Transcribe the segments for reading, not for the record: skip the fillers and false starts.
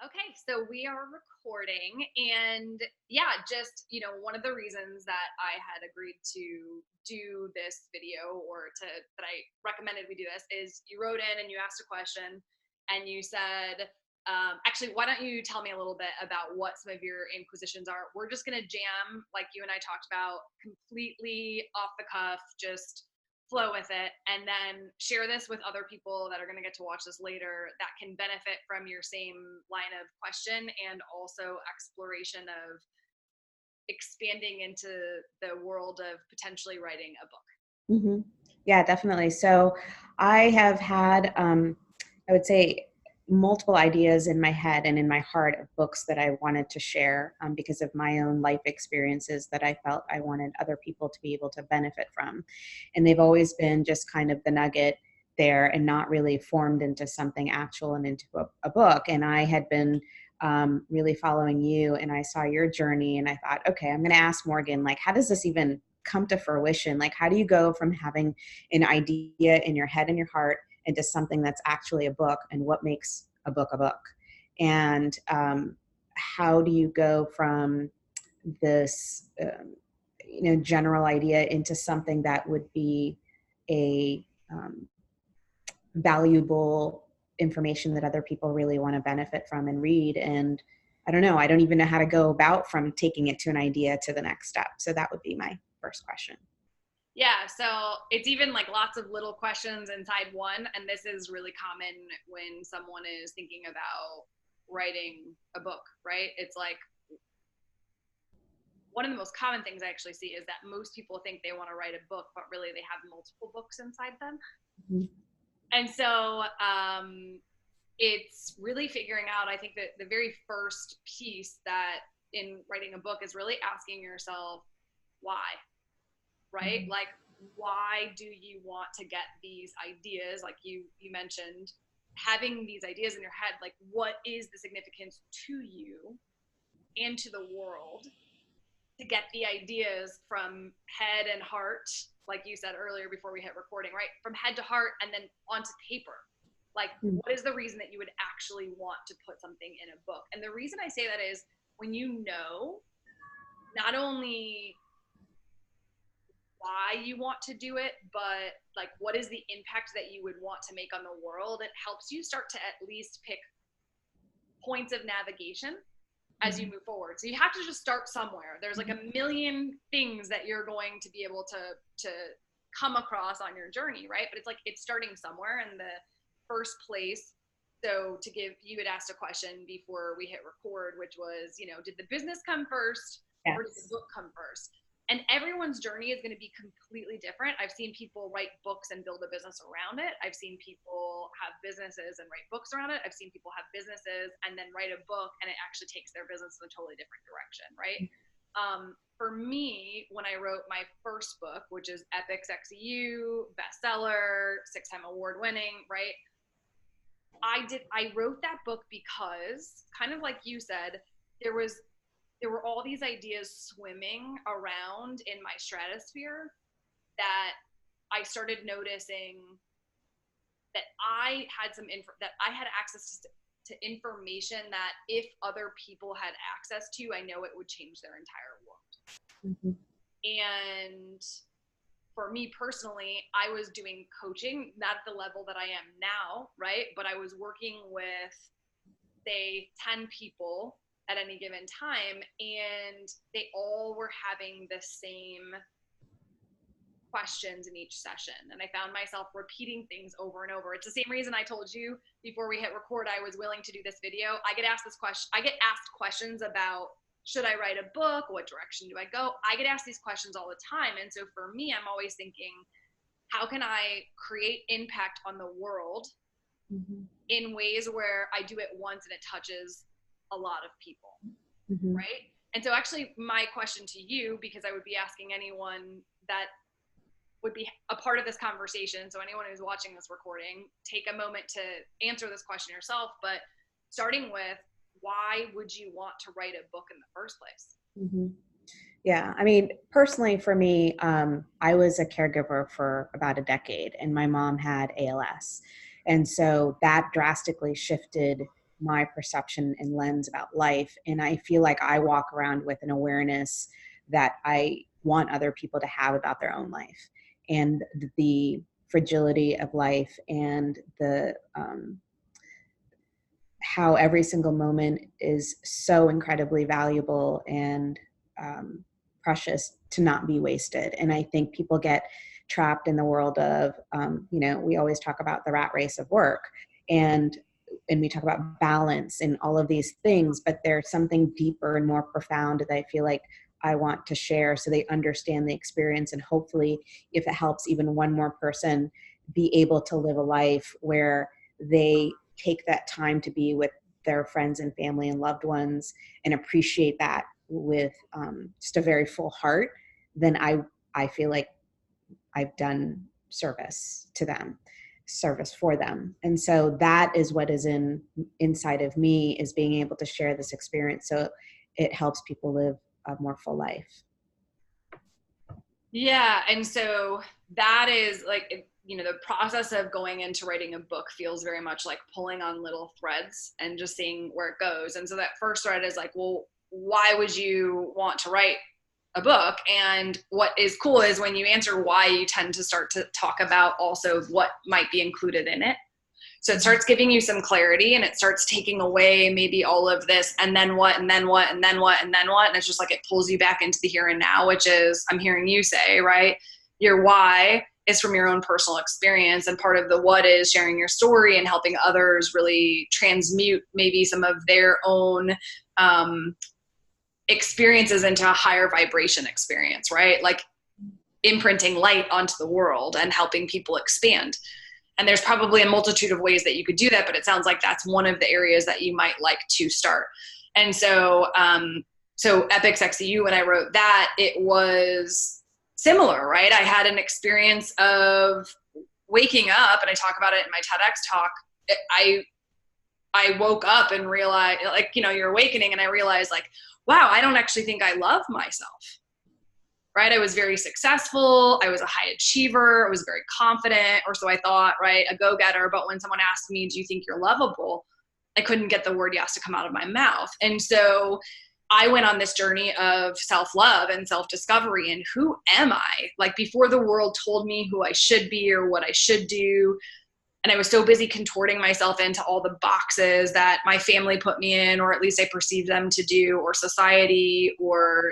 Okay, so we are recording, and yeah, just one of the reasons that I had agreed to do this video, or that I recommended we do this, is you wrote in and you asked a question, and you said, actually, why don't you tell me a little bit about what some of your inquisitions are? We're just gonna jam, like you and I talked about, completely off the cuff, just flow with it, and then share this with other people that are going to get to watch this later that can benefit from your same line of question, and also exploration of expanding into the world of potentially writing a book. hmm Yeah, definitely. So I have had, I would say, multiple ideas in my head and in my heart of books that I wanted to share because of my own life experiences that I felt I wanted other people to be able to benefit from. And they've always been just kind of the nugget there and not really formed into something actual and into a book. And I had been really following you, and I saw your journey, and I thought, okay, I'm going to ask Morgan, like, how does this even come to fruition? Like, how do you go from having an idea in your head and your heart into something that's actually a book, and what makes a book a book? And how do you go from this general idea into something that would be a valuable information that other people really want to benefit from and read? And I don't know, I don't even know how to go about from taking it to an idea to the next step. So that would be my first question. Yeah, so it's even like lots of little questions inside one, and this is really common when someone is thinking about writing a book, right? It's like one of the most common things I actually see is that most people think they want to write a book, but really they have multiple books inside them. Mhm. And so it's really figuring out, I think that the very first piece that in writing a book is really asking yourself why, right? Mhm. Like, why do you want to get these ideas? Like you mentioned, having these ideas in your head, like what is the significance to you and to the world, to get the ideas from head and heart, like you said earlier before we hit recording, right? From head to heart and then onto paper. Like, what is the reason that you would actually want to put something in a book? And the reason I say that is when you know not only why you want to do it, but like what is the impact that you would want to make on the world, it helps you start to at least pick points of navigation as you Mhm. move forward. So you have to just start somewhere. There's like a million things that you're going to be able to come across on your journey, right? But it's like it's starting somewhere in the first place. So to give, you had asked a question before we hit record, which was, did the business come first or did the Yes. book come first? And everyone's journey is going to be completely different. I've seen people write books and build a business around it. I've seen people have businesses and write books around it. I've seen people have businesses and then write a book and it actually takes their business in a totally different direction, right? For me, when I wrote my first book, which is Epics XEU, bestseller, 6-time award winning, right? I wrote that book because, kind of like you said, there was there were all these ideas swimming around in my stratosphere that I started noticing that that I had access to information that if other people had access to, I know it would change their entire world. Mhm. And for me personally, I was doing coaching, not at the level that I am now, right? But I was working with, say, 10 people at any given time, and they all were having the same questions in each session. And I found myself repeating things over and over. It's the same reason I told you before we hit record I was willing to do this video. I get asked questions about, should I write a book? What direction do I go? I get asked these questions all the time. And so for me, I'm always thinking, how can I create impact on the world Mhm. in ways where I do it once and it touches a lot of people, Mhm. right? And so actually my question to you, because I would be asking anyone that would be a part of this conversation, so anyone who's watching this recording, take a moment to answer this question yourself, but starting with, why would you want to write a book in the first place? Mhm. Yeah, I mean, personally for me, I was a caregiver for about a decade, and my mom had ALS. And so that drastically shifted my perception and lens about life. And I feel like I walk around with an awareness that I want other people to have about their own life, and the fragility of life, and the how every single moment is so incredibly valuable and precious to not be wasted. And I think people get trapped in the world of, we always talk about the rat race of work, and we talk about balance and all of these things, but there's something deeper and more profound that I feel like I want to share so they understand the experience. And hopefully, if it helps even one more person be able to live a life where they take that time to be with their friends and family and loved ones and appreciate that with just a very full heart, then I feel like I've done service to them, service for them. And so that is what is inside of me, is being able to share this experience so it helps people live a more full life. Yeah. And so that is like, the process of going into writing a book feels very much like pulling on little threads and just seeing where it goes. And so that first thread is like, well, why would you want to write a book? And what is cool is when you answer why, you tend to start to talk about also what might be included in it. So it starts giving you some clarity, and it starts taking away maybe all of this, and then what, and then what, and then what, and then what. And it's just like, it pulls you back into the here and now, which is, I'm hearing you say, right? Your why is from your own personal experience. And part of the what is sharing your story and helping others really transmute maybe some of their own experiences into a higher vibration experience, right? Like imprinting light onto the world and helping people expand. And there's probably a multitude of ways that you could do that, but it sounds like that's one of the areas that you might like to start. And so, Epics XEU, when I wrote that, it was similar, right? I had an experience of waking up, and I talk about it in my TEDx talk. I woke up and realized, like, you're awakening, and I realized, like, wow, I don't actually think I love myself, right? I was very successful. I was a high achiever. I was very confident, or so I thought, right? A go-getter. But when someone asked me, do you think you're lovable? I couldn't get the word yes to come out of my mouth. And so I went on this journey of self-love and self-discovery, and who am I? Like, before the world told me who I should be or what I should do. And I was so busy contorting myself into all the boxes that my family put me in, or at least I perceived them to do, or society, or,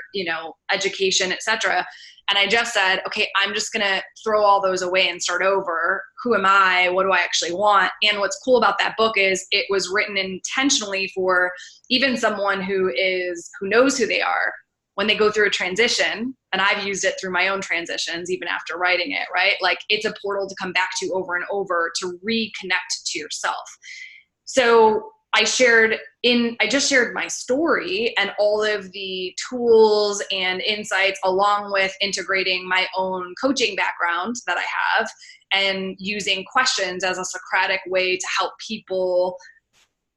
education, etc. And I just said, okay, I'm just going to throw all those away and start over. Who am I? What do I actually want? And what's cool about that book is it was written intentionally for even someone who knows who they are when they go through a transition. And I've used it through my own transitions, even after writing it, right? Like, it's a portal to come back to over and over to reconnect to yourself. So I just shared my story and all of the tools and insights, along with integrating my own coaching background that I have, and using questions as a Socratic way to help people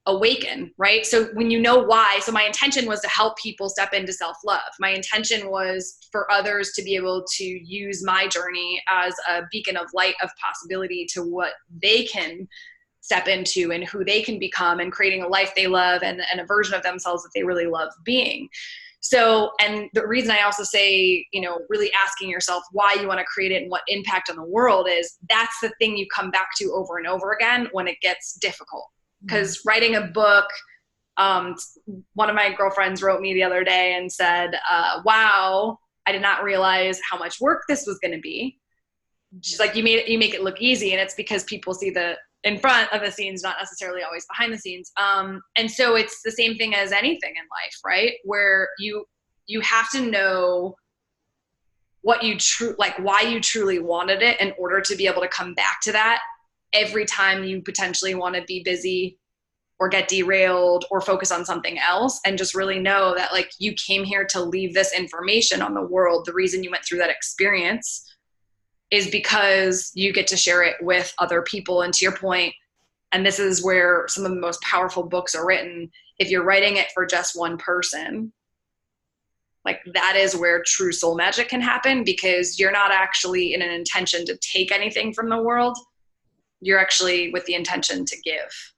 awaken, right? So when you know why, so my intention was to help people step into self-love. My intention was for others to be able to use my journey as a beacon of light, of possibility to what they can step into and who they can become, and creating a life they love and a version of themselves that they really love being. So, and the reason I also say, really asking yourself why you want to create it and what impact on the world is, that's the thing you come back to over and over again when it gets difficult. Because writing a book, one of my girlfriends wrote me the other day and said, wow, I did not realize how much work this was going to be. She's like, you make it look easy. And it's because people see the in front of the scenes, not necessarily always behind the scenes. And so it's the same thing as anything in life, right? Where you have to know what why you truly wanted it in order to be able to come back to that every time you potentially want to be busy or get derailed or focus on something else, and just really know that, like, you came here to leave this information on the world. The reason you went through that experience is because you get to share it with other people. And to your point, and this is where some of the most powerful books are written, if you're writing it for just one person, like, that is where true soul magic can happen, because you're not actually in an intention to take anything from the world. You're actually with the intention to give.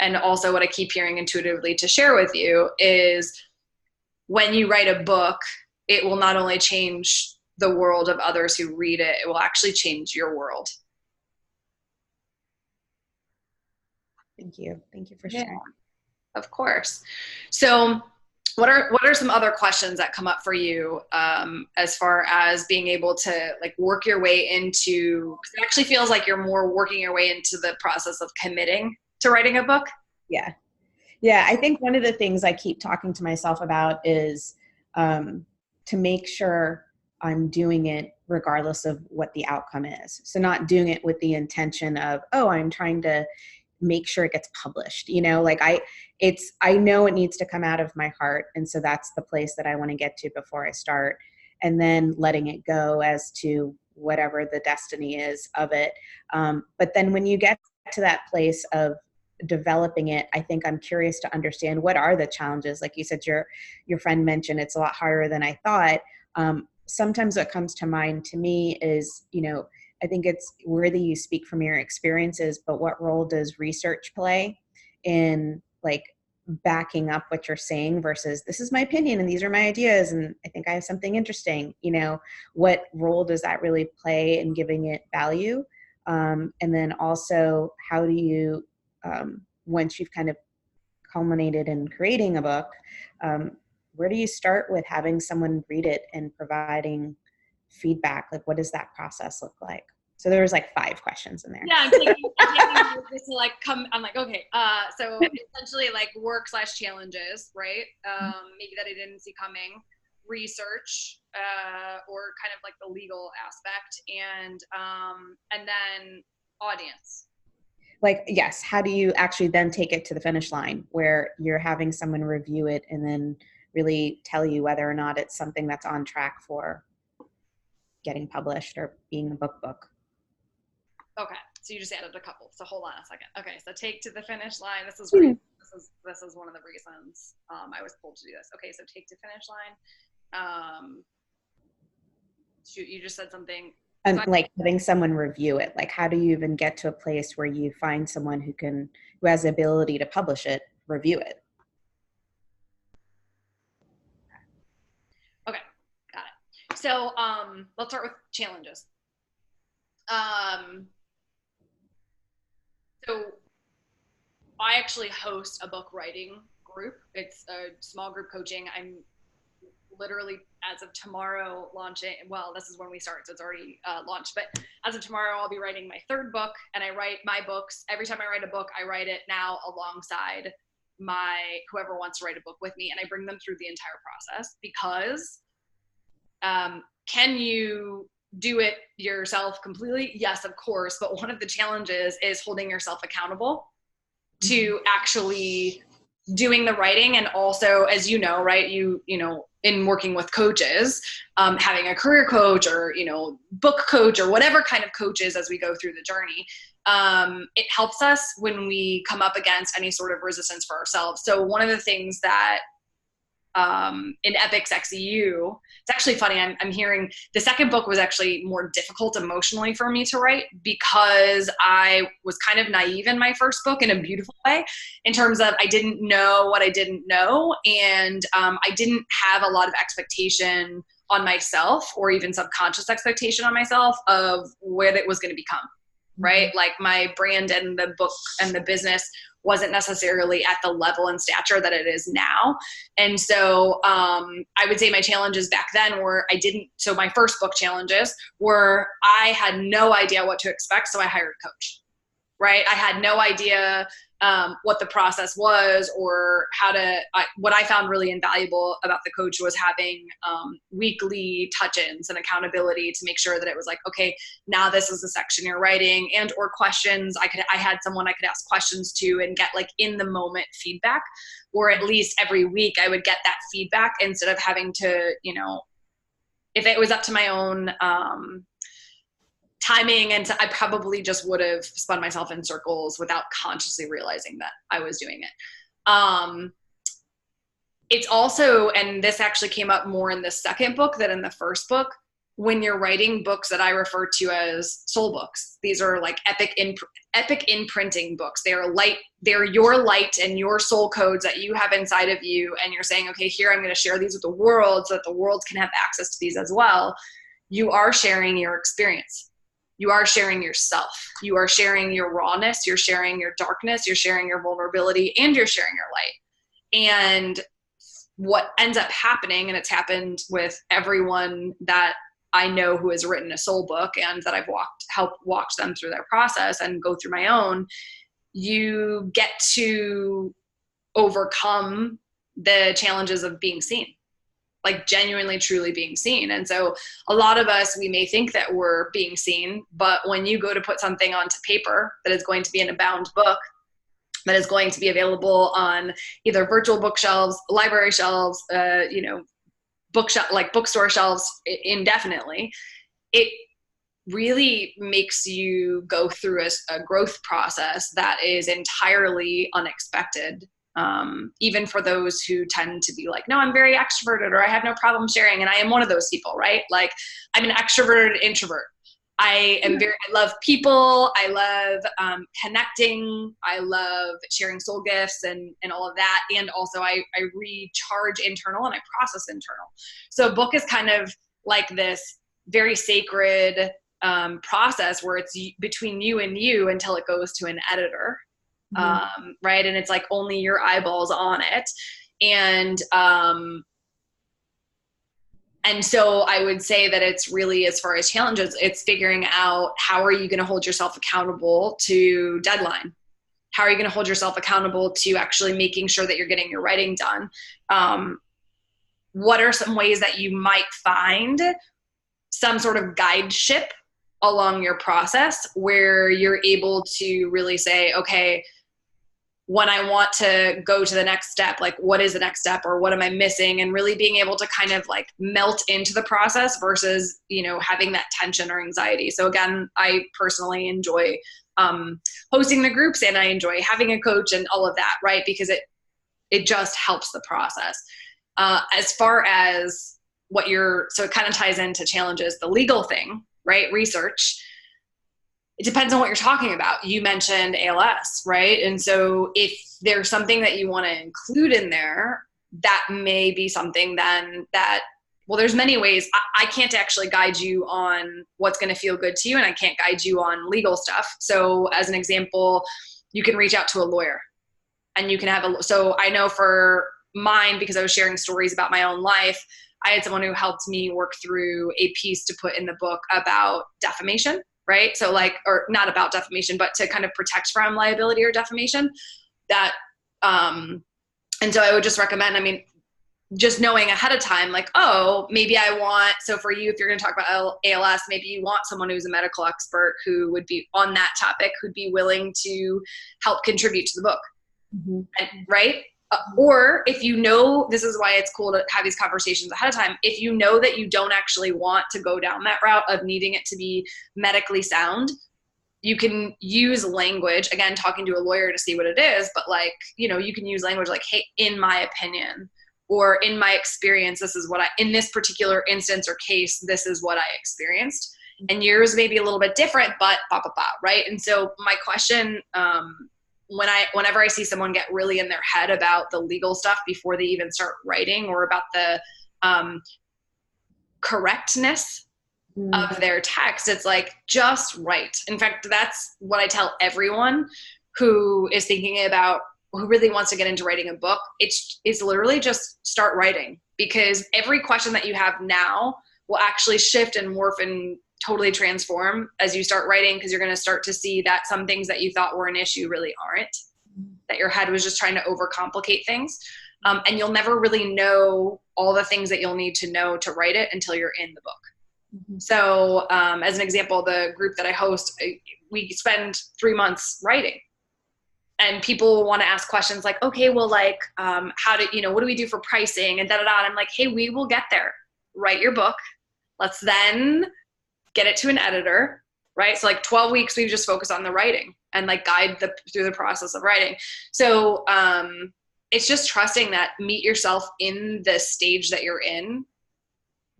and also what I keep hearing intuitively to share with you is when you write a book, it will not only change the world of others who read it, it will actually change your world. Thank you. Thank you for sharing. Of course. So what are some other questions that come up for you as far as being able to like work your way into, because it actually feels like you're more working your way into the process of committing to writing a book? Yeah. Yeah. I think one of the things I keep talking to myself about is to make sure I'm doing it regardless of what the outcome is. So not doing it with the intention of, oh, I'm trying to make sure it gets published. You know, like I know it needs to come out of my heart. And so that's the place that I want to get to before I start, and then letting it go as to whatever the destiny is of it. But then when you get to that place of developing it, I think I'm curious to understand what are the challenges. Like you said, your friend mentioned it's a lot harder than I thought. Sometimes what comes to mind to me is, you know, I think it's worthy you speak from your experiences, but what role does research play in like backing up what you're saying versus this is my opinion and these are my ideas and I think I have something interesting, you know, what role does that really play in giving it value? And then also how do you, once you've kind of culminated in creating a book, where do you start with having someone read it and providing feedback? Like, what does that process look like? So there was like 5 questions in there. Yeah, I'm taking this to like come. I'm like, okay, so essentially like work/challenges, right? Maybe that I didn't see coming, research, or kind of like the legal aspect, and then audience. Like, yes, how do you actually then take it to the finish line where you're having someone review it and then really tell you whether or not it's something that's on track for getting published or being a book? Okay, so you just added a couple. So hold on a second. Okay, so take to the finish line. This is where this is one of the reasons I was pulled to do this. Okay, so take to finish line. Shoot, you just said something. And like having someone review it, like how do you even get to a place where you find someone who has the ability to publish it, review it? Okay, got it. So let's start with challenges. So I actually host a book writing group. It's a small group coaching. I'm literally, as of tomorrow, launching. Well, this is when we start, so it's already launched. But as of tomorrow, I'll be writing my 3rd book, and I write my books. Every time I write a book, I write it now alongside whoever wants to write a book with me, and I bring them through the entire process because can you do it yourself completely? Yes, of course. But one of the challenges is holding yourself accountable to actually doing the writing. And also, as you know, right, you know, in working with coaches, having a career coach or, you know, book coach or whatever kind of coaches as we go through the journey, it helps us when we come up against any sort of resistance for ourselves. So one of the things that in Epics XEU, it's actually funny. I'm hearing the 2nd book was actually more difficult emotionally for me to write because I was kind of naive in my 1st book in a beautiful way, in terms of I didn't know what I didn't know, and I didn't have a lot of expectation on myself, or even subconscious expectation on myself of what it was going to become. Right? Like my brand and the book and the business wasn't necessarily at the level and stature that it is now. And so I would say my challenges back then were so my 1st book challenges were I had no idea what to expect. So I hired a coach, right? I had no idea what the process was or what I found really invaluable about the coach was having weekly touch-ins and accountability to make sure that it was like, okay, now this is the section you're writing, and or questions. I had someone I could ask questions to and get like in the moment feedback, or at least every week I would get that feedback instead of having to, you know, if it was up to my own timing, and I probably just would have spun myself in circles without consciously realizing that I was doing it. It's also, and this actually came up more in the 2nd book than in the 1st book, when you're writing books that I refer to as soul books, these are like epic imprinting books. They're your light and your soul codes that you have inside of you. And you're saying, okay, here, I'm going to share these with the world so that the world can have access to these as well. You are sharing your experience. You are sharing yourself. You are sharing your rawness. You're sharing your darkness. You're sharing your vulnerability, and you're sharing your light. And what ends up happening, and it's happened with everyone that I know who has written a soul book and that I've helped watch them through their process and go through my own, you get to overcome the challenges of being seen, like genuinely, truly being seen. And so a lot of us, we may think that we're being seen, but when you go to put something onto paper that is going to be in a bound book, that is going to be available on either virtual bookshelves, library shelves, bookstore shelves indefinitely, it really makes you go through a growth process that is entirely unexpected. Even for those who tend to be like, no, I'm very extroverted, or I have no problem sharing. And I am one of those people, right? Like, I'm an extroverted introvert. I love people. I love connecting. I love sharing soul gifts and all of that. And also I recharge internal and I process internal. So a book is kind of like this very sacred process where it's between you and you until it goes to an editor. Right. And it's like only your eyeballs on it. And so I would say that it's really, as far as challenges, it's figuring out how are you going to hold yourself accountable to deadline? How are you going to hold yourself accountable to actually making sure that you're getting your writing done? What are some ways that you might find some sort of guideship along your process where you're able to really say, okay, when I want to go to the next step, like what is the next step or what am I missing? And really being able to kind of like melt into the process versus, having that tension or anxiety. So again, I personally enjoy hosting the groups and I enjoy having a coach and all of that, right? Because it just helps the process. As far as so it kind of ties into challenges, the legal thing, right? Research. It depends on what you're talking about. You mentioned ALS, right? And so if there's something that you want to include in there, that may be something then there's many ways. I can't actually guide you on what's going to feel good to you, and I can't guide you on legal stuff. So as an example, you can reach out to a lawyer and you can so I know for mine, because I was sharing stories about my own life, I had someone who helped me work through a piece to put in the book about defamation. Right? So or not about defamation, but to kind of protect from liability or defamation and so I would just recommend, just knowing ahead of time, like, oh, maybe so for you, if you're going to talk about ALS, maybe you want someone who's a medical expert who would be on that topic, who'd be willing to help contribute to the book. Right? Or if this is why it's cool to have these conversations ahead of time. If you know that you don't actually want to go down that route of needing it to be medically sound, you can use language, again, talking to a lawyer to see what it is, but you can use language like, hey, in my opinion, or in my experience, this is what in this particular instance or case, this is what I experienced. And yours may be a little bit different, but right? And so my question, whenever I see someone get really in their head about the legal stuff before they even start writing, or about the correctness of their text, it's like, just write. In fact, that's what I tell everyone who is thinking about, who really wants to get into writing a book. It's literally just start writing, because every question that you have now will actually shift and morph and totally transform as you start writing, because you're going to start to see that some things that you thought were an issue really aren't, that your head was just trying to overcomplicate things. And you'll never really know all the things that you'll need to know to write it until you're in the book. So as an example, the group that I host, we spend 3 months writing. And people want to ask questions like, okay, well, what do we do for pricing and And I'm like, hey, we will get there. Write your book. Let's then get it to an editor, right? So 12 weeks, we've just focused on the writing and guide through the process of writing. So it's just trusting that, meet yourself in the stage that you're in,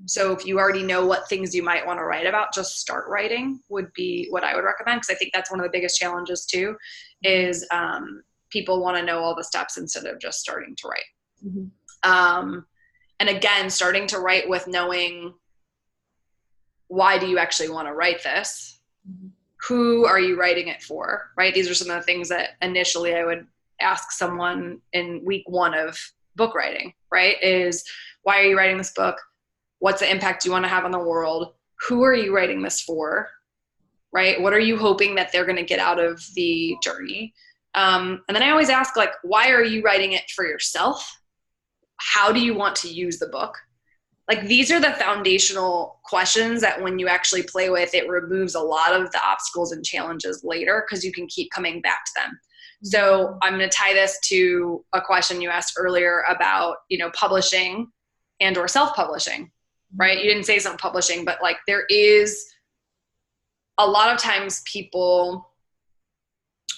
So if you already know what things you might want to write about, just start writing would be what I would recommend. Because I think that's one of the biggest challenges too, is people want to know all the steps instead of just starting to write. Mm-hmm. And again, starting to write with knowing, why do you actually want to write this? Mm-hmm. Who are you writing it for, right? These are some of the things that initially I would ask someone in week 1 of book writing, right? Is, why are you writing this book? What's the impact you want to have on the world? Who are you writing this for, right? What are you hoping that they're going to get out of the journey? And then I always ask, like, why are you writing it for yourself? How do you want to use the book? Like, these are the foundational questions that when you actually play with, it removes a lot of the obstacles and challenges later, because you can keep coming back to them. So I'm going to tie this to a question you asked earlier about, publishing and or self-publishing, right? You didn't say self-publishing, but like, there is a lot of times people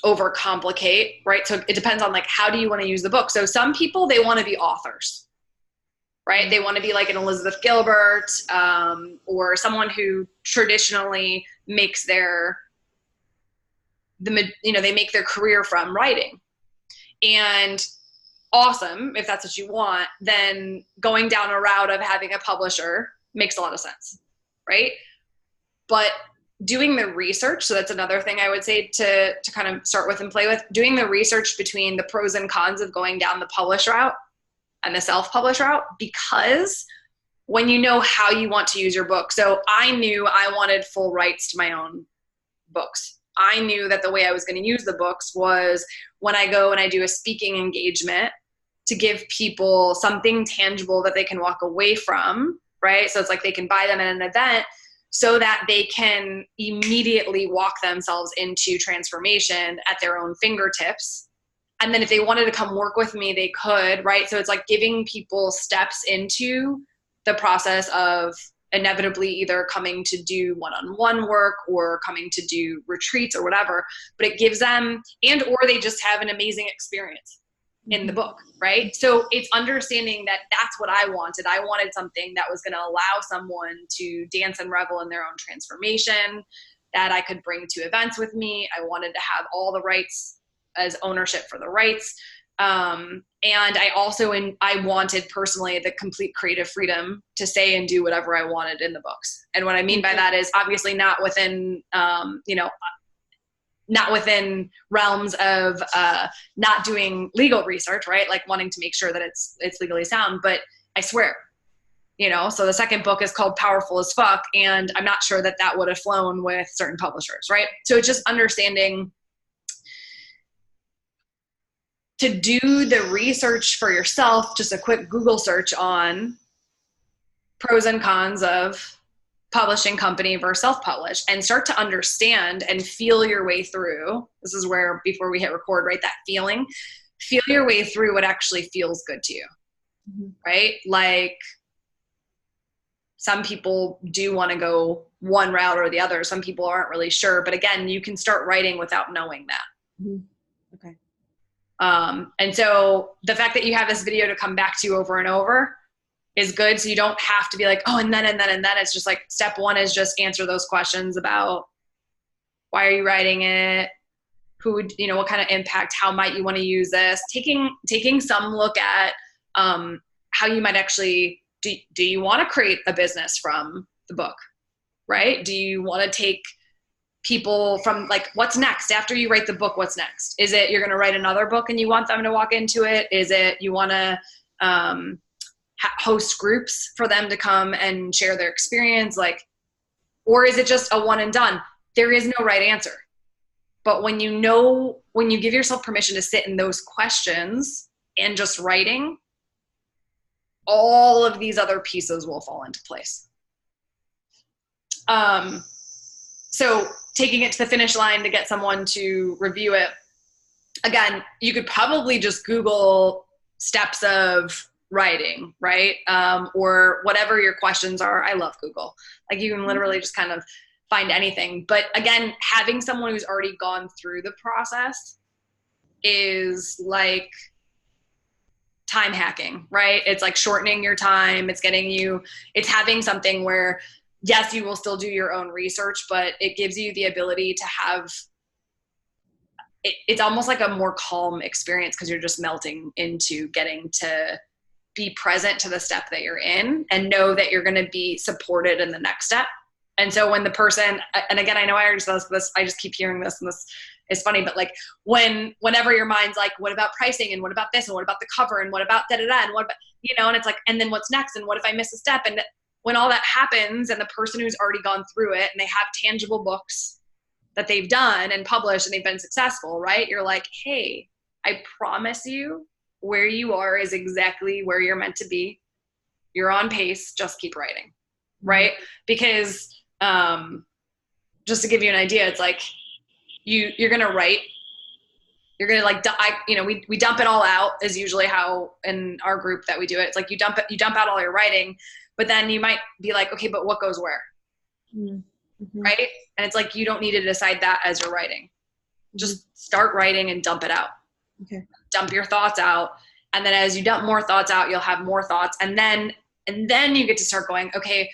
overcomplicate, right? So it depends on like, how do you want to use the book? So some people, they want to be authors, right? They want to be like an Elizabeth Gilbert, or someone who traditionally makes they make their career from writing. And awesome, if that's what you want, then going down a route of having a publisher makes a lot of sense, right? But doing the research, so that's another thing I would say to kind of start with and play with, doing the research between the pros and cons of going down the publish route and the self-publish route, because when you know how you want to use your book. So I knew I wanted full rights to my own books. I knew that the way I was going to use the books was when I go and I do a speaking engagement, to give people something tangible that they can walk away from, right? So it's like they can buy them at an event, so that they can immediately walk themselves into transformation at their own fingertips. And then if they wanted to come work with me, they could, right? So it's like giving people steps into the process of inevitably either coming to do one-on-one work or coming to do retreats or whatever, but it gives them, and or they just have an amazing experience in the book, right? So it's understanding that that's what I wanted. I wanted something that was going to allow someone to dance and revel in their own transformation, that I could bring to events with me. I wanted to have all the rights as ownership for the rights. And I also, I wanted personally the complete creative freedom to say and do whatever I wanted in the books. And what I mean by that is obviously not within, not within realms of not doing legal research, right? Like wanting to make sure that it's legally sound, but I swear, so the second book is called Powerful as Fuck. And I'm not sure that would have flown with certain publishers, right? So it's just understanding to do the research for yourself, just a quick Google search on pros and cons of publishing company versus self-publish, and start to understand and feel your way through. This is where, before we hit record, right, that feeling, feel your way through what actually feels good to you, right? Like, some people do want to go one route or the other. Some people aren't really sure, but again, you can start writing without knowing that. Okay. And so the fact that you have this video to come back to over and over is good. So you don't have to be like, oh, and then. It's just like, step 1 is just answer those questions about why are you writing it? Who would, what kind of impact, how might you want to use this? Taking some look at how you might actually, do you want to create a business from the book, right? Do you want to take people from, like, what's next after you write the book? What's next? Is it you're going to write another book and you want them to walk into it? Is it you want to host groups for them to come and share their experience? Like, or is it just a one and done? There is no right answer. But when you give yourself permission to sit in those questions and just writing, all of these other pieces will fall into place. So taking it to the finish line to get someone to review it, again, you could probably just Google steps of writing, right? Or whatever your questions are. I love Google. Like, you can literally just kind of find anything. But again, having someone who's already gone through the process is like time hacking, right? It's like shortening your time. It's having something where, yes, you will still do your own research, but it gives you the ability to have, it's almost like a more calm experience because you're just melting into getting to be present to the step that you're in and know that you're going to be supported in the next step. And so when the person, and again, I know I already said this, I just keep hearing this, and this is funny, but like whenever your mind's like, what about pricing? And what about this? And what about the cover? And what about da-da-da? And what about, and it's like, and then what's next? And what if I miss a step? And when all that happens and the person who's already gone through it and they have tangible books that they've done and published and they've been successful, right? You're like, hey, I promise you where you are is exactly where you're meant to be. You're on pace, just keep writing, right? Because just to give you an idea, it's like you're going to write, you're going to like, we dump it all out is usually how in our group that we do it. It's like you dump out all your writing, but then you might be like, okay, but what goes where? Mm-hmm. Right? And it's like, you don't need to decide that as you're writing. Just start writing and dump it out. Okay. Dump your thoughts out. And then as you dump more thoughts out, you'll have more thoughts. And then you get to start going, okay,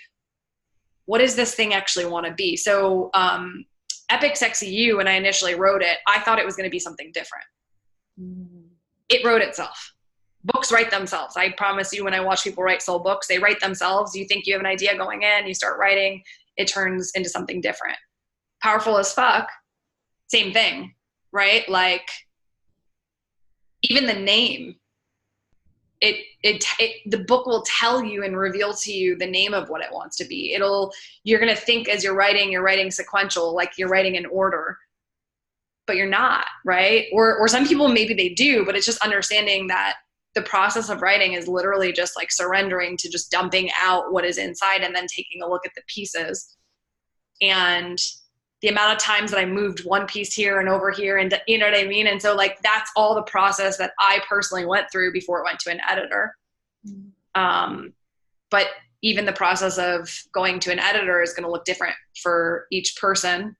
what does this thing actually want to be? So, Epic Sexy You, when I initially wrote it, I thought it was going to be something different. It wrote itself. Books write themselves. I promise you, when I watch people write soul books, they write themselves. You think you have an idea going in, you start writing, it turns into something different. Powerful as fuck, same thing, right? Like, even the name, the book will tell you and reveal to you the name of what it wants to be. You're going to think as you're writing sequential, like you're writing in order, but you're not, right? Or some people, maybe they do, but it's just understanding that the process of writing is literally just like surrendering to just dumping out what is inside and then taking a look at the pieces. And the amount of times that I moved one piece here and over here, and you know what I mean? And so like, that's all the process that I personally went through before it went to an editor. But even the process of going to an editor is going to look different for each person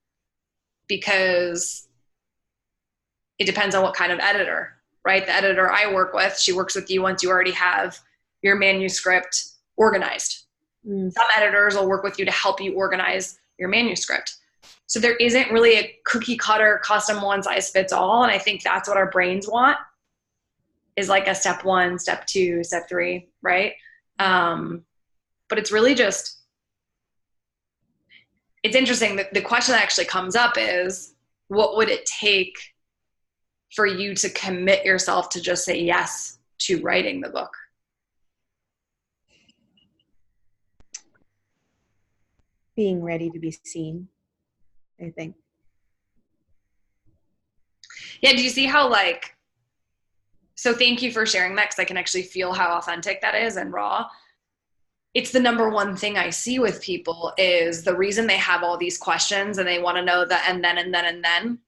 because it depends on what kind of editor, right? The editor I work with, she works with you once you already have your manuscript organized. Some editors will work with you to help you organize your manuscript. So there isn't really a cookie cutter custom one size fits all. And I think that's what our brains want, is like a step 1, step 2, step 3, right? But it's really just, it's interesting that the question that actually comes up is, what would it take for you to commit yourself to just say yes to writing the book? Being ready to be seen, I think. Yeah, do you see how so thank you for sharing that, because I can actually feel how authentic that is and raw. It's the number one thing I see with people is the reason they have all these questions and they want to know the and then.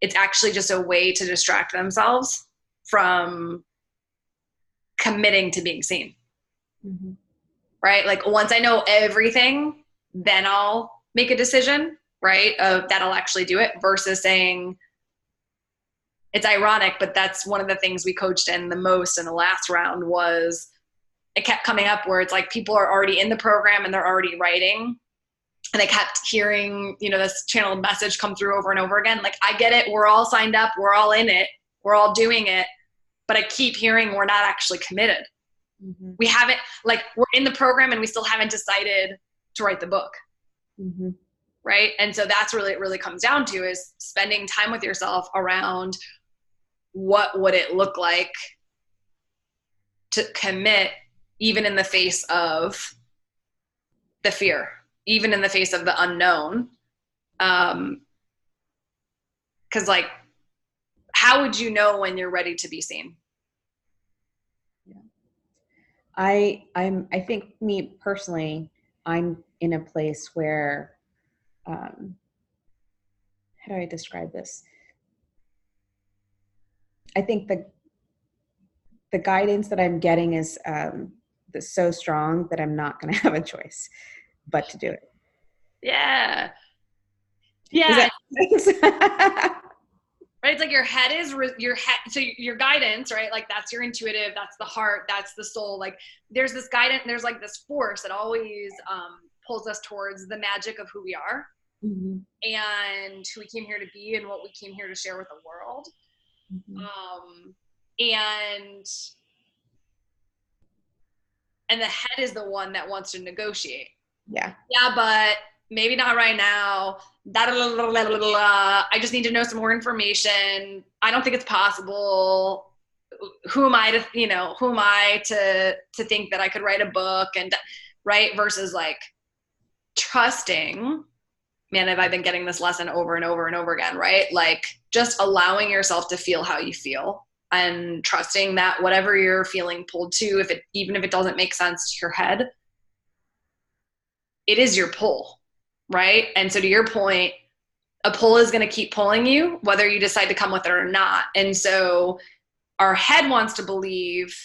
It's actually just a way to distract themselves from committing to being seen. Mm-hmm. Right? Like, once I know everything, then I'll make a decision, right? That I'll actually do it, versus saying, it's ironic, but that's one of the things we coached in the most in the last round was it kept coming up where it's like people are already in the program and they're already writing. And I kept hearing, this channeled message come through over and over again. Like, I get it. We're all signed up. We're all in it. We're all doing it. But I keep hearing we're not actually committed. Mm-hmm. We haven't, we're in the program and we still haven't decided to write the book. Mm-hmm. Right? And so that's really, it really comes down to is spending time with yourself around what would it look like to commit, even in the face of the fear, even in the face of the unknown. 'Cause how would you know when you're ready to be seen? Yeah. I think me personally, I'm in a place where, how do I describe this? I think the guidance that I'm getting is so strong that I'm not going to have a choice but to do it. Yeah. Yeah. right? It's like your head is your head. So your guidance, right? Like that's your intuitive, that's the heart, that's the soul. Like there's this guidance, there's like this force that always pulls us towards the magic of who we are Mm-hmm. and who we came here to be and what we came here to share with the world. Mm-hmm. And the head is the one that wants to negotiate. Yeah. Yeah, but maybe not right now. I just need to know some more information. I don't think it's possible. Who am I to think that I could write a book and right versus like trusting. Man, have I been getting this lesson over and over and over again, right? Like just allowing yourself to feel how you feel and trusting that whatever you're feeling pulled to, even if it doesn't make sense to your head, it is your pull, right? And so to your point, a pull is going to keep pulling you, whether you decide to come with it or not. And so our head wants to believe,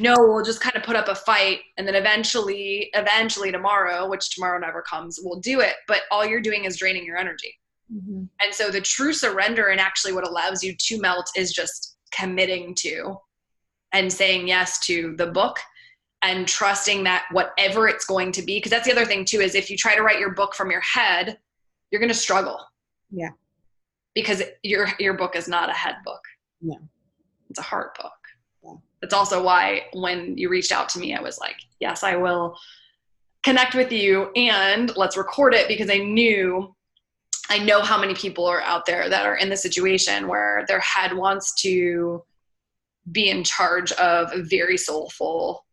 no, we'll just kind of put up a fight and then eventually tomorrow, which tomorrow never comes, we'll do it. But all you're doing is draining your energy. Mm-hmm. And so the true surrender and actually what allows you to melt is just committing to and saying yes to the book and trusting that whatever it's going to be, because that's the other thing too, is if you try to write your book from your head, you're going to struggle. Yeah. Because your book is not a head book. No. It's a heart book. Yeah. That's also why when you reached out to me, I was like, yes, I will connect with you and let's record it, because I know how many people are out there that are in the situation where their head wants to be in charge of a very soulful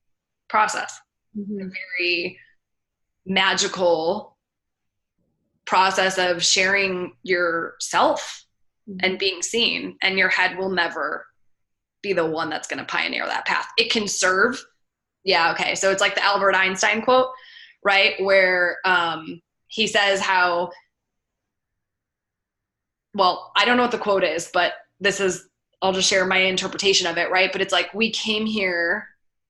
process, Mm-hmm. a very magical process of sharing yourself and being seen, and your head will never be the one that's going to pioneer that path. It can serve. Yeah. Okay. So it's like the Albert Einstein quote, right? Where he says how, well, I don't know what the quote is, but I'll just share my interpretation of it, right? But it's like, we came here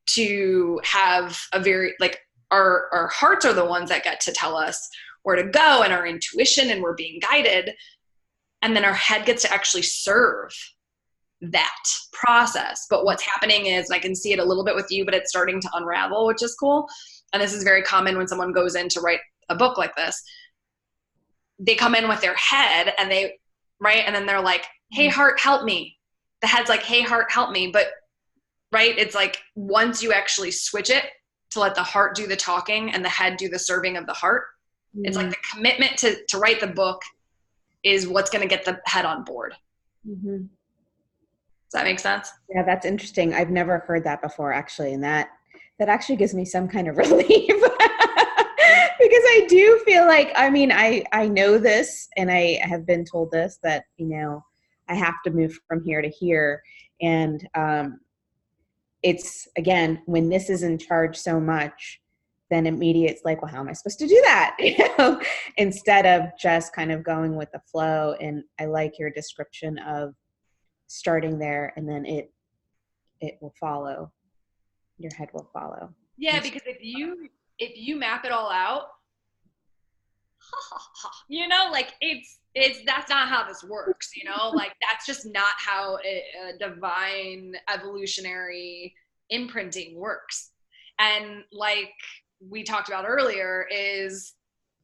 to have a very, like, our hearts are the ones that get to tell us where to go, and our intuition, and we're being guided. And then our head gets to actually serve that process. But what's happening is, and I can see it a little bit with you, but it's starting to unravel, which is cool. And this is very common when someone goes in to write a book like this. They come in with their head and and then they're like, hey, heart, help me. The head's like, hey, heart, help me. But right, it's like once you actually switch it to let the heart do the talking and the head do the serving of the heart, it's like the commitment to write the book is what's going to get the head on board. Mm-hmm. Does that make sense? Yeah, that's interesting. I've never heard that before, actually, and that actually gives me some kind of relief because I do feel like, I mean, I know this, and I have been told this, that, I have to move from here to here, and it's, again, when this is in charge so much, then immediately it's like, well, how am I supposed to do that? Instead of just kind of going with the flow. And I like your description of starting there, and then it will follow. Your head will follow. Yeah, because if you map it all out, like that's not how this works, like that's just not how a divine evolutionary imprinting works. And like we talked about earlier, is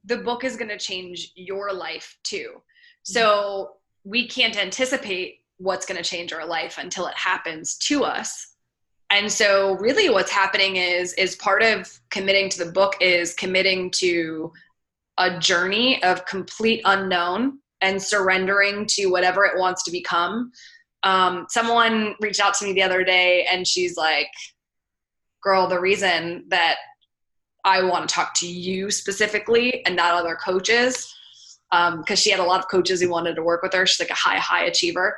the book is going to change your life too. So we can't anticipate what's going to change our life until it happens to us. And so really what's happening is part of committing to the book is committing to a journey of complete unknown and surrendering to whatever it wants to become. Someone reached out to me the other day and she's like, girl, the reason that I want to talk to you specifically and not other coaches, because she had a lot of coaches who wanted to work with her. She's like a high achiever.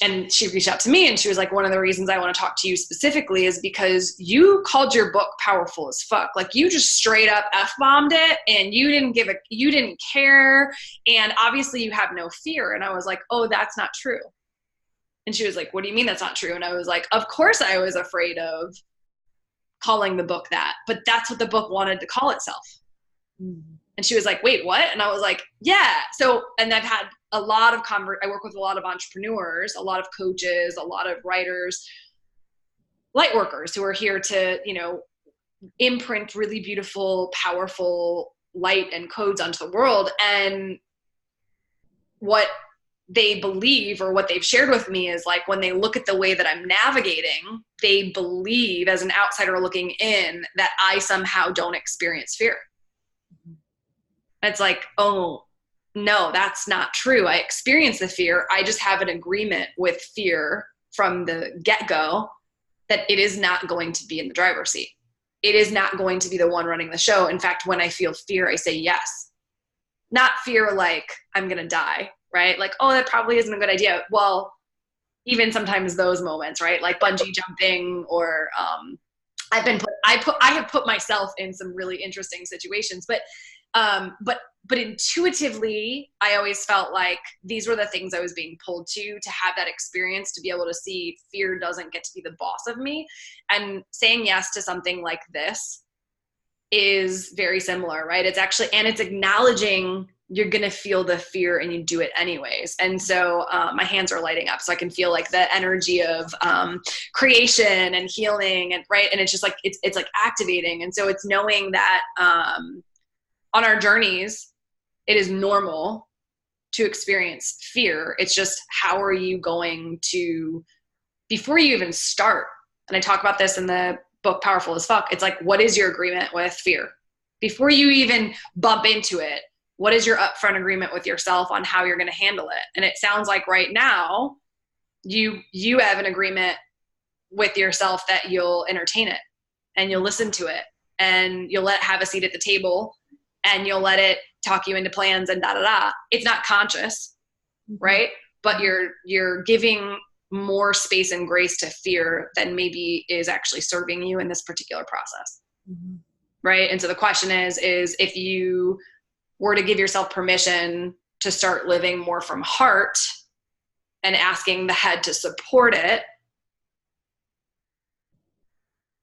And she reached out to me and she was like, one of the reasons I want to talk to you specifically is because you called your book powerful as fuck. Like you just straight up F-bombed it and you didn't care. And obviously you have no fear. And I was like, oh, that's not true. And she was like, what do you mean that's not true? And I was like, of course I was afraid of calling the book that, but that's what the book wanted to call itself. Mm-hmm. And she was like, wait, what? And I was like, yeah. So, and I've had a lot of I work with a lot of entrepreneurs, a lot of coaches, a lot of writers, light workers who are here to, you know, imprint really beautiful, powerful light and codes onto the world. And what they believe, or what they've shared with me, is like, when they look at the way that I'm navigating, they believe, as an outsider looking in, that I somehow don't experience fear. It's like, oh no, that's not true. I experience the fear. I just have an agreement with fear from the get-go that it is not going to be in the driver's seat. It is not going to be the one running the show. In fact, when I feel fear, I say yes. Not fear like I'm going to die, right? Like, oh, that probably isn't a good idea. Well, even sometimes those moments, right? Like bungee jumping, or I have put myself in some really interesting situations, but intuitively, I always felt like these were the things I was being pulled to have that experience, to be able to see fear doesn't get to be the boss of me. And saying yes to something like this is very similar, right? It's actually, and it's acknowledging you're going to feel the fear and you do it anyways. And so my hands are lighting up, so I can feel like the energy of creation and healing, and right. And it's just like, it's like activating. And so it's knowing that on our journeys, it is normal to experience fear. It's just, how are you going to, before you even start, and I talk about this in the book, Powerful as Fuck, it's like, what is your agreement with fear? Before you even bump into it, what is your upfront agreement with yourself on how you're going to handle it? And it sounds like right now, you have an agreement with yourself that you'll entertain it, and you'll listen to it, and you'll have a seat at the table, and you'll let it talk you into plans and da-da-da. It's not conscious, right? But you're giving more space and grace to fear than maybe is actually serving you in this particular process, right? And so the question is if you were to give yourself permission to start living more from heart and asking the head to support it,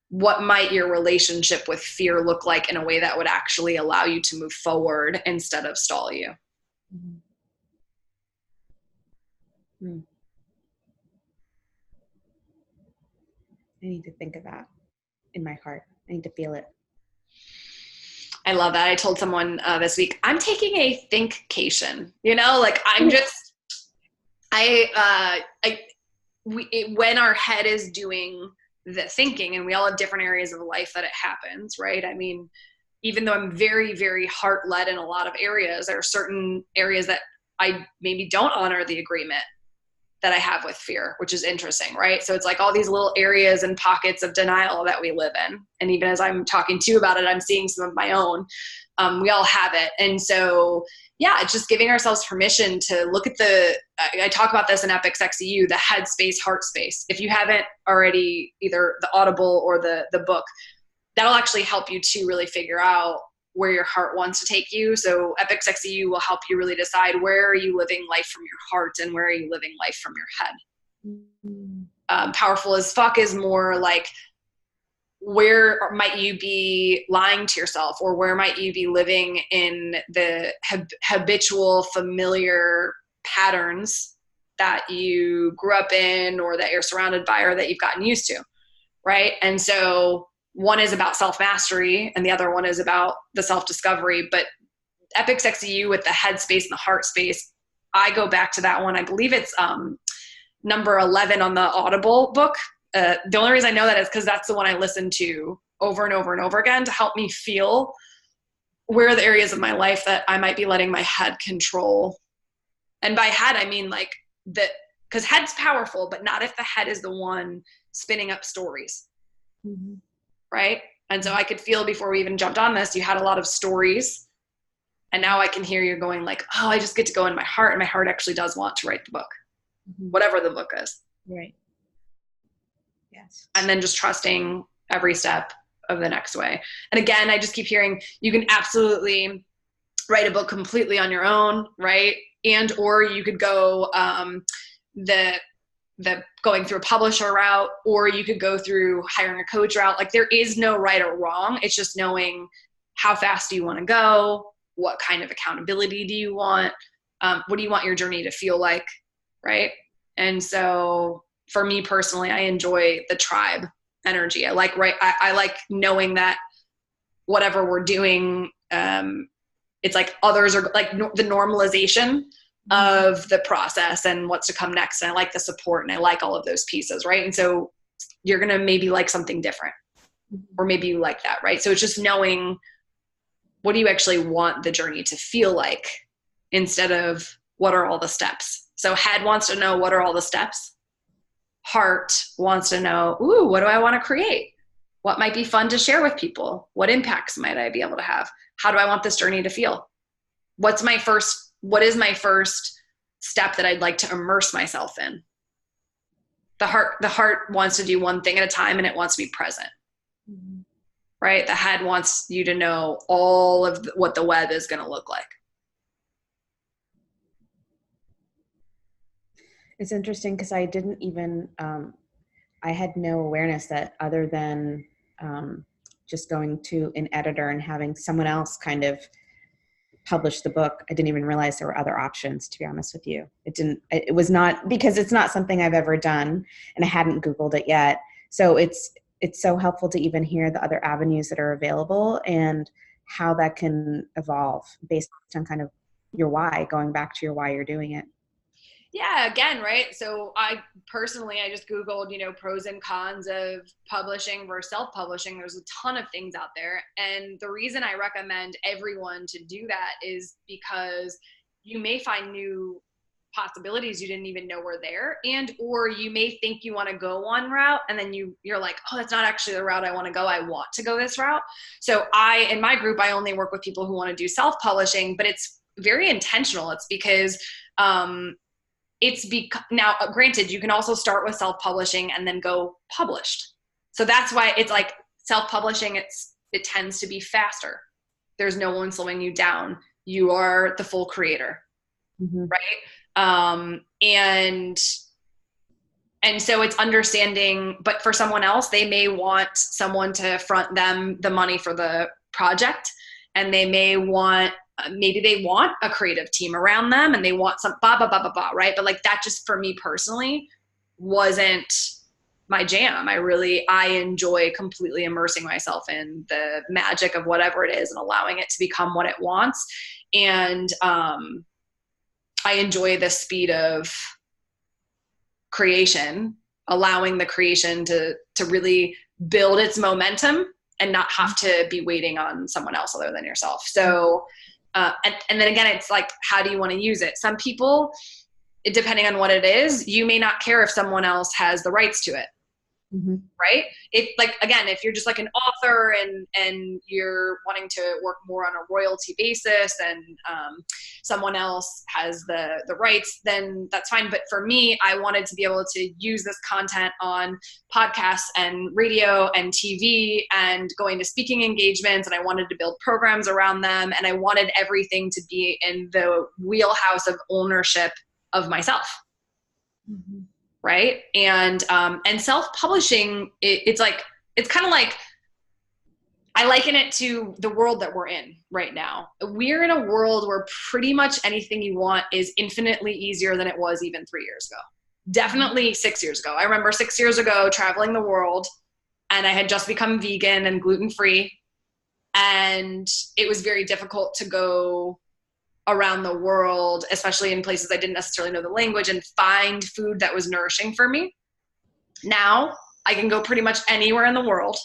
what might your relationship with fear look like in a way that would actually allow you to move forward instead of stall you? I need to think of that in my heart. I need to feel it. I love that. I told someone this week, I'm taking a thinkcation, you know, like I'm just, when our head is doing the thinking, and we all have different areas of life that it happens, right? I mean, even though I'm very, very heart-led in a lot of areas, there are certain areas that I maybe don't honor the agreement that I have with fear, which is interesting, right? So it's like all these little areas and pockets of denial that we live in. And even as I'm talking to you about it, I'm seeing some of my own. We all have it. And so, yeah, it's just giving ourselves permission to look at I talk about this in Epic Sexy You, the head space, heart space. If you haven't already, either the Audible or the book, that'll actually help you to really figure out where your heart wants to take you. So Epic Sexy You will help you really decide, where are you living life from your heart and where are you living life from your head. Powerful as Fuck is more like, where might you be lying to yourself, or where might you be living in the habitual familiar patterns that you grew up in, or that you're surrounded by, or that you've gotten used to, right? And so one is about self-mastery and the other one is about the self-discovery. But Epic Sexy You with the head space and the heart space, I go back to that one. I believe it's number 11 on the Audible book. The only reason I know that is because that's the one I listen to over and over and over again to help me feel where are the areas of my life that I might be letting my head control. And by head, I mean like because head's powerful, but not if the head is the one spinning up stories. Right? And so I could feel, before we even jumped on this, you had a lot of stories. And now I can hear you going like, oh, I just get to go in my heart, and my heart actually does want to write the book, whatever the book is. Right. Yes. And then just trusting every step of the next way. And again, I just keep hearing, you can absolutely write a book completely on your own, right? And, or you could go the going through a publisher route, or you could go through hiring a coach route. Like, there is no right or wrong. It's just knowing how fast do you want to go? What kind of accountability do you want? What do you want your journey to feel like? Right. And so for me personally, I enjoy the tribe energy. I like knowing that whatever we're doing, it's like others are like the normalization of the process and what's to come next. And I like the support and I like all of those pieces. Right. And so you're going to maybe like something different, or maybe you like that. Right. So it's just knowing, what do you actually want the journey to feel like, instead of what are all the steps? So head wants to know, what are all the steps? Heart wants to know, ooh, what do I want to create? What might be fun to share with people? What impacts might I be able to have? How do I want this journey to feel? What is my first step that I'd like to immerse myself in? The heart wants to do one thing at a time, and it wants to be present. Mm-hmm. Right? The head wants you to know all of what the web is going to look like. It's interesting because I didn't even, I had no awareness that other than just going to an editor and having someone else kind of publish the book, I didn't even realize there were other options, to be honest with you. It was not, because it's not something I've ever done and I hadn't Googled it yet. So it's so helpful to even hear the other avenues that are available and how that can evolve based on kind of your why, going back to your why you're doing it. Yeah, again, right? So I just Googled, pros and cons of publishing versus self-publishing. There's a ton of things out there. And the reason I recommend everyone to do that is because you may find new possibilities you didn't even know were there, or you may think you want to go one route and then you're like, oh, that's not actually the route I want to go. I want to go this route. So in my group, I only work with people who want to do self-publishing, but it's very intentional. It's because, now granted, you can also start with self-publishing and then go published. So that's why it's like self-publishing, it tends to be faster. There's no one slowing you down. You are the full creator. Mm-hmm. Right. And so it's understanding, but for someone else, they may want someone to front them the money for the project, and they may want, maybe they want a creative team around them and they want some blah, blah, blah, blah, blah, right? But like that just for me personally wasn't my jam. I enjoy completely immersing myself in the magic of whatever it is and allowing it to become what it wants. And, I enjoy the speed of creation, allowing the creation to really build its momentum and not have to be waiting on someone else other than yourself. So, and then again, it's like, how do you want to use it? Some people, depending on what it is, you may not care if someone else has the rights to it. Mm-hmm. Right? If you're just like an author and you're wanting to work more on a royalty basis and someone else has the rights, then that's fine. But for me, I wanted to be able to use this content on podcasts and radio and TV and going to speaking engagements, and I wanted to build programs around them, and I wanted everything to be in the wheelhouse of ownership of myself. Mm-hmm. Right. And self-publishing, it's kind of like, I liken it to the world that we're in right now. We're in a world where pretty much anything you want is infinitely easier than it was even 3 years ago. Definitely 6 years ago. I remember 6 years ago traveling the world, and I had just become vegan and gluten-free. And it was very difficult to go around the world, especially in places I didn't necessarily know the language, and find food that was nourishing for me. Now I can go pretty much anywhere in the world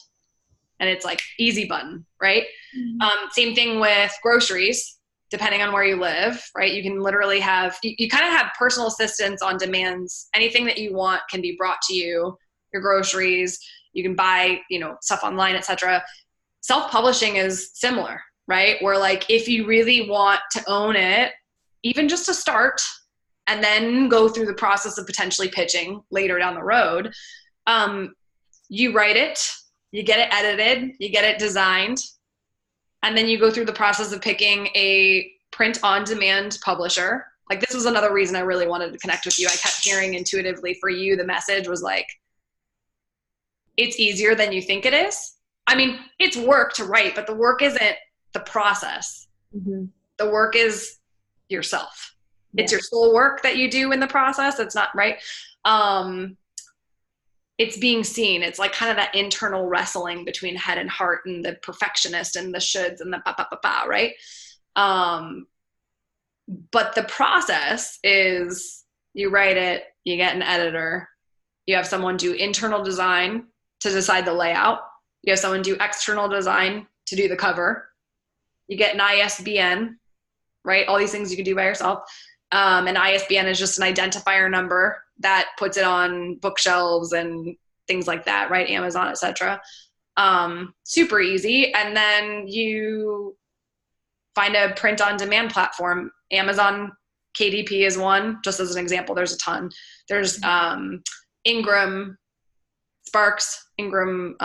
and it's like easy button, right? Mm-hmm. Same thing with groceries, depending on where you live, right? You can literally you kind of have personal assistance on demands. Anything that you want can be brought to you, your groceries, you can buy, stuff online, etc. Self-publishing is similar. Right? Where like, if you really want to own it, even just to start and then go through the process of potentially pitching later down the road, you write it, you get it edited, you get it designed, and then you go through the process of picking a print on demand publisher. Like, this was another reason I really wanted to connect with you. I kept hearing intuitively for you, the message was like, it's easier than you think it is. I mean, it's work to write, but the work isn't the process. Mm-hmm. The work is yourself. Yeah. It's your soul work that you do in the process. It's not right. It's being seen. It's like kind of that internal wrestling between head and heart and the perfectionist and the shoulds and the pa, right? But the process is you write it, you get an editor, you have someone do internal design to decide the layout, you have someone do external design to do the cover, you get an ISBN, right? All these things you can do by yourself. An ISBN is just an identifier number that puts it on bookshelves and things like that, right? Amazon, etc. Super easy. And then you find a print on demand platform. Amazon KDP is one, just as an example. There's a ton. There's Ingram Sparks, Ingram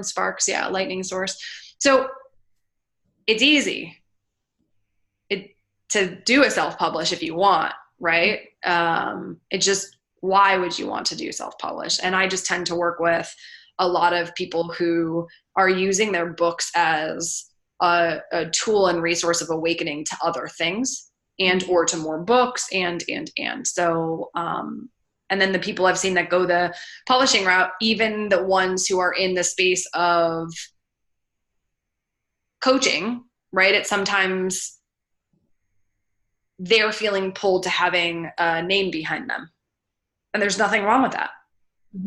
Sparks, yeah, Lightning Source. So it's easy to do a self-publish if you want, right? It just, why would you want to do self-publish? And I just tend to work with a lot of people who are using their books as a tool and resource of awakening to other things and or to more books and so and then the people I've seen that go the publishing route, even the ones who are in the space of coaching, right? It's sometimes they're feeling pulled to having a name behind them. And there's nothing wrong with that,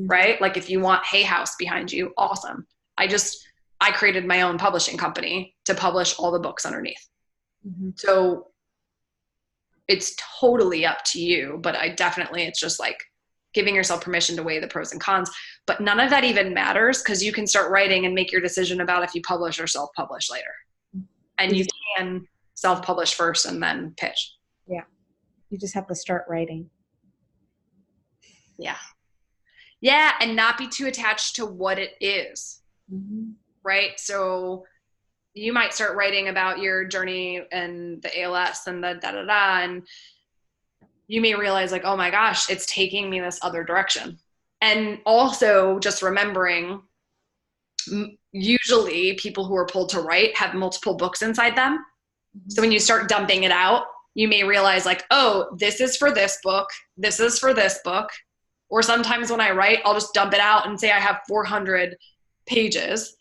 right? Like if you want Hay House behind you, awesome. I created my own publishing company to publish all the books underneath. So it's totally up to you, but it's just like giving yourself permission to weigh the pros and cons. But none of that even matters because you can start writing and make your decision about if you publish or self-publish later. And you can self-publish first and then pitch. Yeah. You just have to start writing. Yeah. Yeah. And not be too attached to what it is. Right. So you might start writing about your journey and the ALS and the and you may realize like, oh my gosh, it's taking me this other direction. And also just remembering, usually people who are pulled to write have multiple books inside them. So when you start dumping it out, you may realize like, oh, this is for this book. This is for this book. Or sometimes when I write, I'll just dump it out and say I have 400 pages.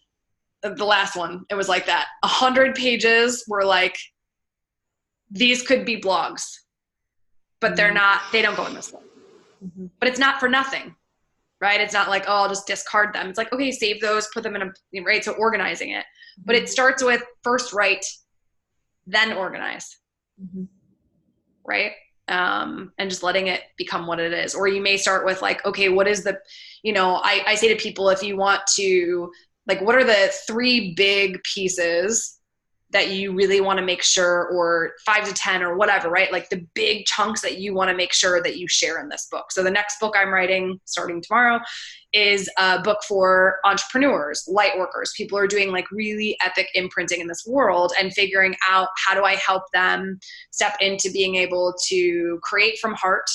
The last one, it was like that. 100 pages were like, these could be blogs, but they don't go in this book. But it's not for nothing, right? It's not like, oh, I'll just discard them. It's like, okay, save those, put them in a, right? So organizing it. But it starts with first write, then organize, right? And just letting it become what it is. Or you may start with like, okay, what is the, I say to people, if you want to, like, what are the 3 big pieces that you really want to make sure, or 5 to 10 or whatever, right? Like the big chunks that you want to make sure that you share in this book. So the next book I'm writing starting tomorrow is a book for entrepreneurs, light workers, people who are doing like really epic imprinting in this world and figuring out how do I help them step into being able to create from heart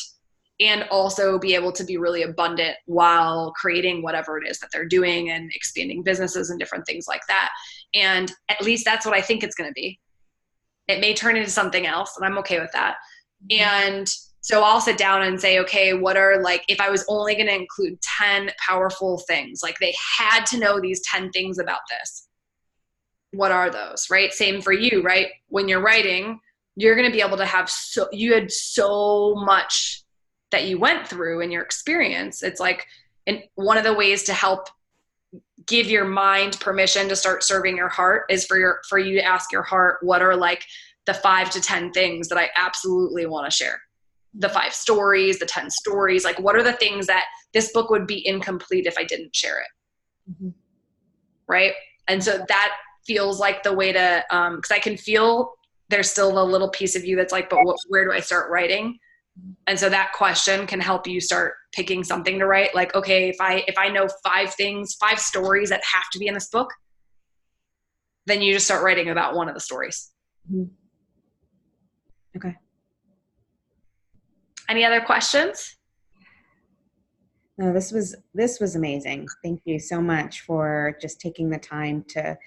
and also be able to be really abundant while creating whatever it is that they're doing and expanding businesses and different things like that. And at least that's what I think it's going to be. It may turn into something else, and I'm okay with that. And so I'll sit down and say, okay, what are, like, if I was only going to include 10 powerful things, like they had to know these 10 things about this, what are those, right? Same for you, right? When you're writing, you're going to be able to have, you had so much that you went through in your experience. It's like, and one of the ways to help give your mind permission to start serving your heart is for you to ask your heart, what are like the 5 to 10 things that I absolutely want to share? The 5 stories, the 10 stories, like what are the things that this book would be incomplete if I didn't share it? Right? And so that feels like the way to, because I can feel there's still the little piece of you that's like, but where do I start writing? And so that question can help you start picking something to write. Like, okay, if I know 5 things, 5 stories that have to be in this book, then you just start writing about one of the stories. Okay. Any other questions? No, this was amazing. Thank you so much for just taking the time to,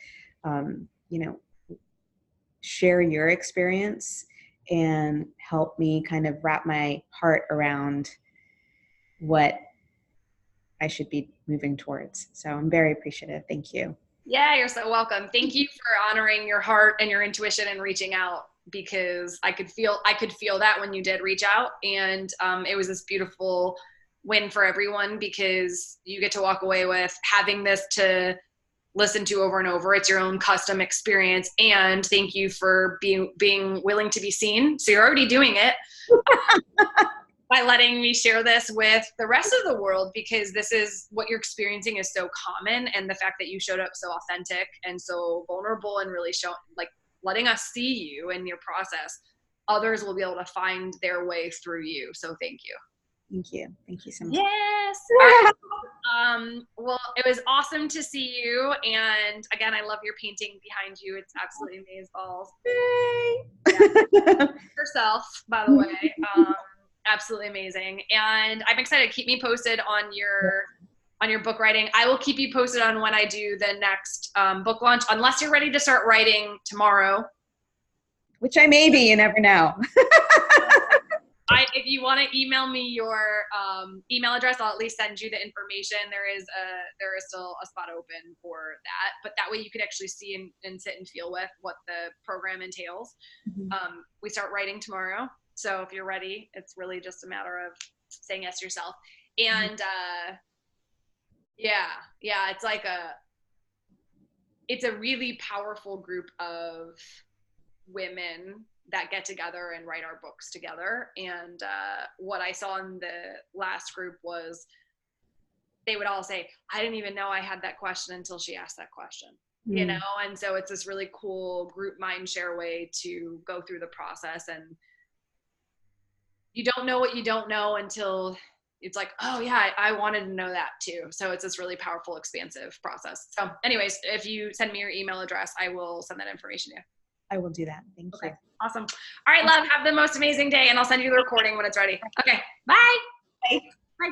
share your experience and help me kind of wrap my heart around what I should be moving towards. So I'm very appreciative. Thank you. Yeah, you're so welcome. Thank you for honoring your heart and your intuition and reaching out, because I could feel that when you did reach out, and it was this beautiful win for everyone, because you get to walk away with having this to listen to over and over. It's your own custom experience, and thank you for being willing to be seen. So you're already doing it. By letting me share this with the rest of the world, because this is what you're experiencing is so common, and the fact that you showed up so authentic and so vulnerable and really letting us see you and your process, others will be able to find their way through you. So thank you. Thank you. Thank you so much. Yes. All right. Well, it was awesome to see you. And again, I love your painting behind you. It's absolutely amazing balls. Yeah. Yourself, by the way. Absolutely amazing. And I'm excited. Keep me posted on your book writing. I will keep you posted on when I do the next book launch, unless you're ready to start writing tomorrow. Which I may be, you never know. If you want to email me your email address, I'll at least send you the information. There is still a spot open for that, but that way you can actually see and sit and feel with what the program entails. Mm-hmm. We start writing tomorrow, so if you're ready, it's really just a matter of saying yes to yourself. And it's a really powerful group of women that get together and write our books together. And what I saw in the last group was they would all say, I didn't even know I had that question until she asked that question. You know? And so it's this really cool group mind share way to go through the process. And you don't know what you don't know until it's like, oh yeah, I wanted to know that too. So it's this really powerful, expansive process. So anyways, if you send me your email address, I will send that information to you. I will do that. Thank you. Awesome. All right, love, have the most amazing day, and I'll send you the recording when it's ready. Okay, bye. Bye. Bye.